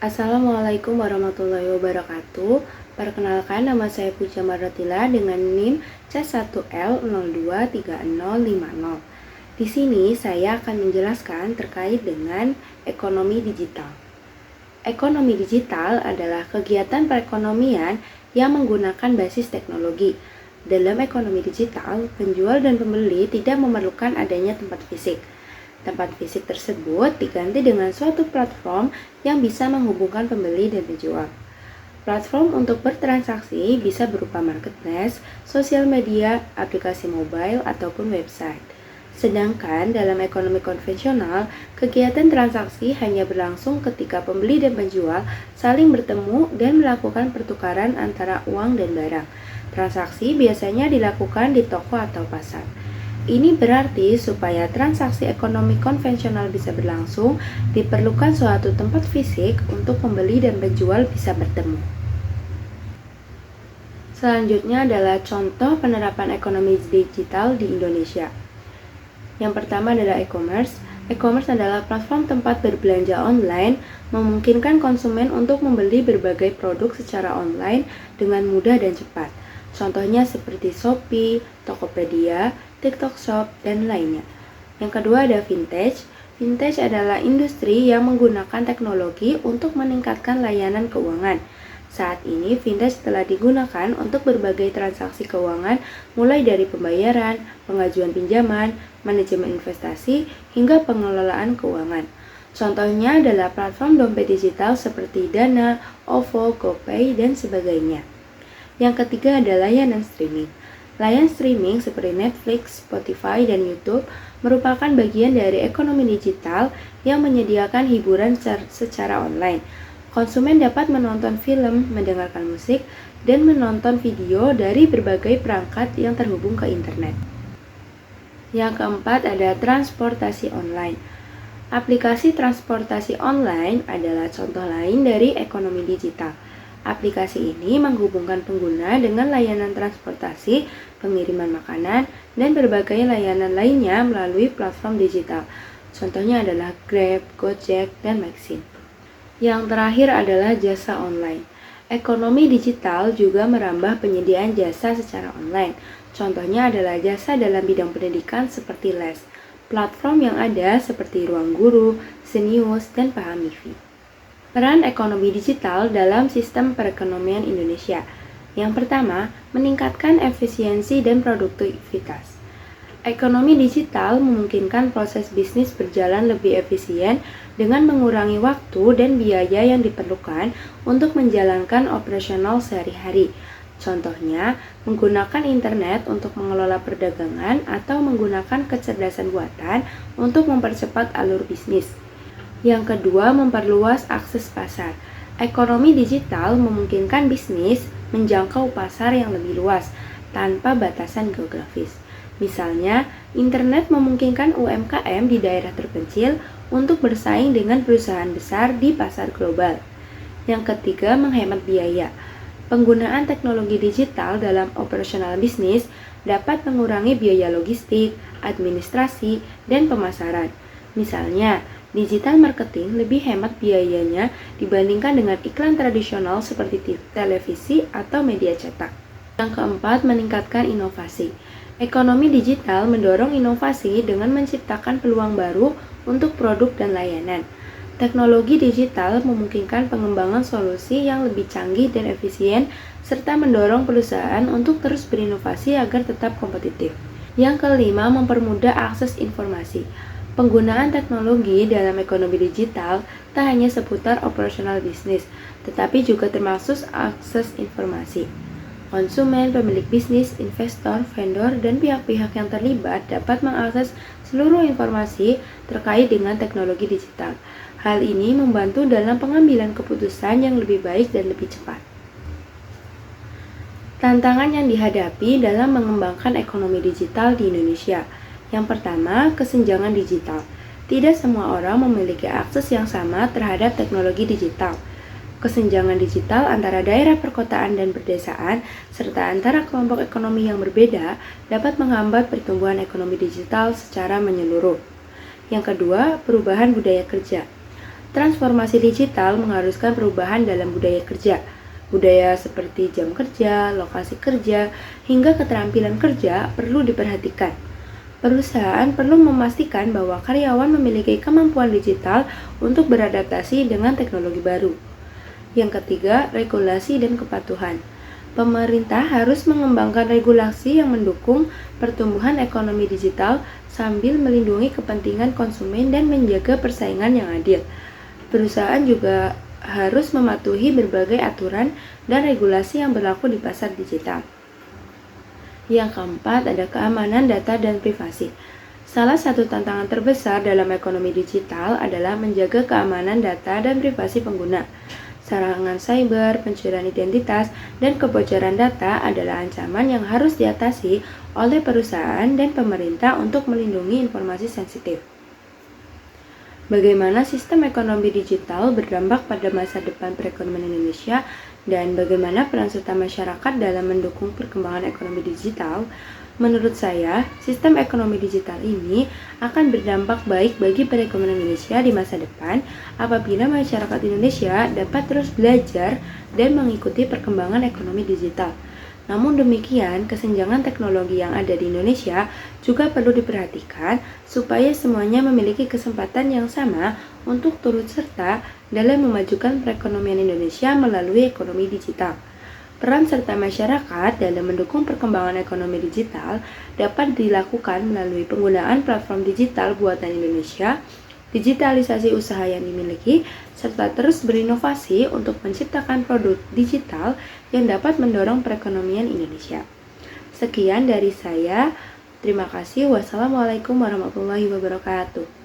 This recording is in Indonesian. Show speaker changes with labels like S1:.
S1: Assalamualaikum warahmatullahi wabarakatuh. Perkenalkan, nama saya Puja Maratila dengan NIM C1L023050. Di sini saya akan menjelaskan terkait dengan ekonomi digital. Ekonomi digital adalah kegiatan perekonomian yang menggunakan basis teknologi. Dalam ekonomi digital, penjual dan pembeli tidak memerlukan adanya tempat fisik. Tempat fisik tersebut diganti dengan suatu platform yang bisa menghubungkan pembeli dan penjual. Platform untuk bertransaksi bisa berupa marketplace, sosial media, aplikasi mobile, ataupun website. Sedangkan dalam ekonomi konvensional, kegiatan transaksi hanya berlangsung ketika pembeli dan penjual saling bertemu dan melakukan pertukaran antara uang dan barang. Transaksi biasanya dilakukan di toko atau pasar. Ini berarti supaya transaksi ekonomi konvensional bisa berlangsung, diperlukan suatu tempat fisik untuk pembeli dan penjual bisa bertemu. Selanjutnya adalah contoh penerapan ekonomi digital di Indonesia. Yang pertama adalah e-commerce. E-commerce adalah platform tempat berbelanja online, memungkinkan konsumen untuk membeli berbagai produk secara online dengan mudah dan cepat. Contohnya seperti Shopee, Tokopedia, TikTok Shop, dan lainnya. Yang kedua ada vintage. Vintage adalah industri yang menggunakan teknologi untuk meningkatkan layanan keuangan. Saat ini vintage telah digunakan untuk berbagai transaksi keuangan mulai dari pembayaran, pengajuan pinjaman, manajemen investasi, hingga pengelolaan keuangan. Contohnya adalah platform dompet digital seperti Dana, OVO, GoPay, dan sebagainya. Yang ketiga adalah layanan streaming. Layanan streaming seperti Netflix, Spotify, dan YouTube merupakan bagian dari ekonomi digital yang menyediakan hiburan secara online. Konsumen dapat menonton film, mendengarkan musik, dan menonton video dari berbagai perangkat yang terhubung ke internet. Yang keempat ada transportasi online. Aplikasi transportasi online adalah contoh lain dari ekonomi digital. Aplikasi ini menghubungkan pengguna dengan layanan transportasi, pengiriman makanan, dan berbagai layanan lainnya melalui platform digital. Contohnya adalah Grab, Gojek, dan Maxim. Yang terakhir adalah jasa online. Ekonomi digital juga merambah penyediaan jasa secara online. Contohnya adalah jasa dalam bidang pendidikan seperti les. Platform yang ada seperti Ruang Guru, Zenius, dan Pahamifi. Peran ekonomi digital dalam sistem perekonomian Indonesia. Yang pertama, meningkatkan efisiensi dan produktivitas. Ekonomi digital memungkinkan proses bisnis berjalan lebih efisien dengan mengurangi waktu dan biaya yang diperlukan untuk menjalankan operasional sehari-hari. Contohnya, menggunakan internet untuk mengelola perdagangan atau menggunakan kecerdasan buatan untuk mempercepat alur bisnis. Yang kedua, memperluas akses pasar. Ekonomi digital memungkinkan bisnis menjangkau pasar yang lebih luas tanpa batasan geografis. Misalnya, internet memungkinkan UMKM di daerah terpencil untuk bersaing dengan perusahaan besar di pasar global. Yang ketiga, menghemat biaya. Penggunaan teknologi digital dalam operasional bisnis dapat mengurangi biaya logistik, administrasi, dan pemasaran. Misalnya, digital marketing lebih hemat biayanya dibandingkan dengan iklan tradisional seperti televisi atau media cetak. Yang keempat, meningkatkan inovasi. Ekonomi digital mendorong inovasi dengan menciptakan peluang baru untuk produk dan layanan. Teknologi digital memungkinkan pengembangan solusi yang lebih canggih dan efisien, serta mendorong perusahaan untuk terus berinovasi agar tetap kompetitif. Yang kelima, mempermudah akses informasi. Penggunaan teknologi dalam ekonomi digital tak hanya seputar operasional bisnis, tetapi juga termasuk akses informasi. Konsumen, pemilik bisnis, investor, vendor, dan pihak-pihak yang terlibat dapat mengakses seluruh informasi terkait dengan teknologi digital. Hal ini membantu dalam pengambilan keputusan yang lebih baik dan lebih cepat. Tantangan yang dihadapi dalam mengembangkan ekonomi digital di Indonesia. Yang pertama, kesenjangan digital. Tidak semua orang memiliki akses yang sama terhadap teknologi digital. Kesenjangan digital antara daerah perkotaan dan pedesaan, serta antara kelompok ekonomi yang berbeda, dapat menghambat pertumbuhan ekonomi digital secara menyeluruh. Yang kedua, perubahan budaya kerja. Transformasi digital mengharuskan perubahan dalam budaya kerja. Budaya seperti jam kerja, lokasi kerja, hingga keterampilan kerja perlu diperhatikan. Perusahaan perlu memastikan bahwa karyawan memiliki kemampuan digital untuk beradaptasi dengan teknologi baru. Yang ketiga, regulasi dan kepatuhan. Pemerintah harus mengembangkan regulasi yang mendukung pertumbuhan ekonomi digital sambil melindungi kepentingan konsumen dan menjaga persaingan yang adil. Perusahaan juga harus mematuhi berbagai aturan dan regulasi yang berlaku di pasar digital. Yang keempat, ada keamanan data dan privasi. Salah satu tantangan terbesar dalam ekonomi digital adalah menjaga keamanan data dan privasi pengguna. Serangan cyber, pencurian identitas, dan kebocoran data adalah ancaman yang harus diatasi oleh perusahaan dan pemerintah untuk melindungi informasi sensitif. Bagaimana sistem ekonomi digital berdampak pada masa depan perekonomian Indonesia dan bagaimana peran serta masyarakat dalam mendukung perkembangan ekonomi digital? Menurut saya, sistem ekonomi digital ini akan berdampak baik bagi perekonomian Indonesia di masa depan apabila masyarakat Indonesia dapat terus belajar dan mengikuti perkembangan ekonomi digital. Namun demikian, kesenjangan teknologi yang ada di Indonesia juga perlu diperhatikan supaya semuanya memiliki kesempatan yang sama untuk turut serta dalam memajukan perekonomian Indonesia melalui ekonomi digital. Peran serta masyarakat dalam mendukung perkembangan ekonomi digital dapat dilakukan melalui penggunaan platform digital buatan Indonesia, digitalisasi usaha yang dimiliki, serta terus berinovasi untuk menciptakan produk digital yang dapat mendorong perekonomian Indonesia. Sekian dari saya. Terima kasih. Wassalamualaikum warahmatullahi wabarakatuh.